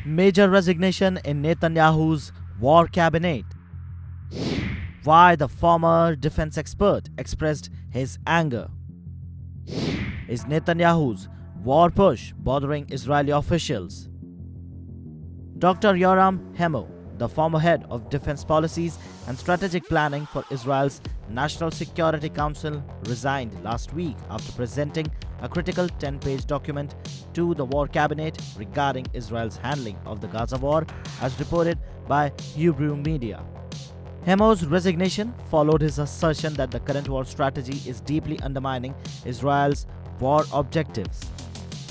Major resignation in Netanyahu's war cabinet. Why the former defense expert expressed his anger. Is Netanyahu's war push bothering Israeli officials? Dr. Yoram Hemo, the former head of defense policies and strategic planning for Israel's National Security Council, resigned last week after presenting a critical 10-page document to the war cabinet regarding Israel's handling of the Gaza war, as reported by Hebrew media. Hemo's resignation followed his assertion that the current war strategy is deeply undermining Israel's war objectives.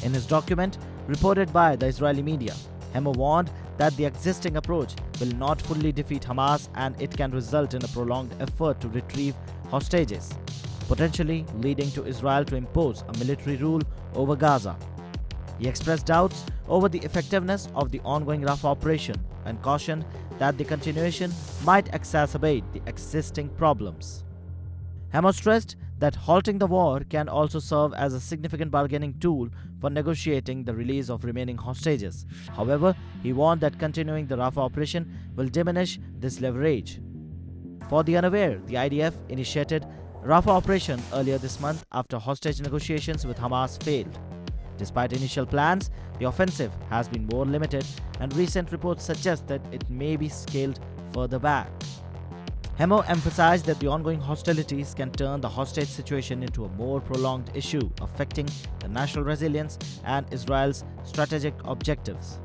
In his document, reported by the Israeli media, Hemo warned that the existing approach will not fully defeat Hamas and it can result in a prolonged effort to retrieve hostages, potentially leading to Israel to impose a military rule over Gaza. He expressed doubts over the effectiveness of the ongoing Rafah operation and cautioned that the continuation might exacerbate the existing problems. Hemo stressed that halting the war can also serve as a significant bargaining tool for negotiating the release of remaining hostages. However, he warned that continuing the Rafah operation will diminish this leverage. For the unaware, the IDF initiated Rafah operation earlier this month after hostage negotiations with Hamas failed. Despite initial plans, the offensive has been more limited, and recent reports suggest that it may be scaled further back. Hemo emphasized that the ongoing hostilities can turn the hostage situation into a more prolonged issue affecting the national resilience and Israel's strategic objectives.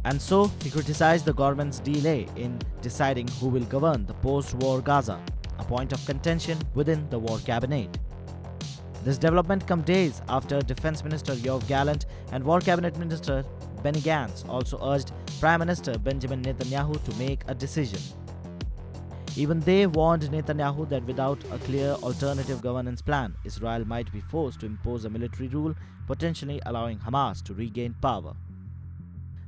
And so, he criticized the government's delay in deciding who will govern the post-war Gaza, a point of contention within the war cabinet. This development comes days after Defense Minister Yoav Gallant and War Cabinet Minister Benny Gantz also urged Prime Minister Benjamin Netanyahu to make a decision. Even they warned Netanyahu that without a clear alternative governance plan, Israel might be forced to impose a military rule, potentially allowing Hamas to regain power.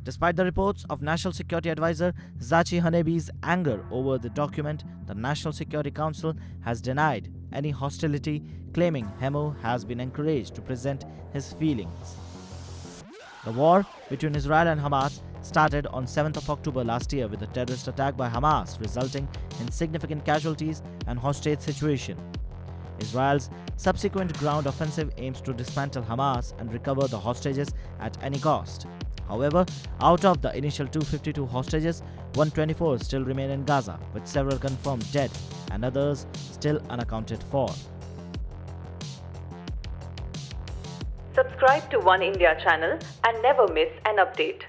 Despite the reports of National Security Advisor Zachi Hanebi's anger over the document, the National Security Council has denied any hostility, claiming Hemo has been encouraged to present his feelings. The war between Israel and Hamas started on 7th of October last year with a terrorist attack by Hamas, resulting in significant casualties and hostage situation. Israel's subsequent ground offensive aims to dismantle Hamas and recover the hostages at any cost. However, out of the initial 252 hostages, 124 still remain in Gaza, with several confirmed dead and others still unaccounted for. Subscribe to Oneindia channel and never miss an update.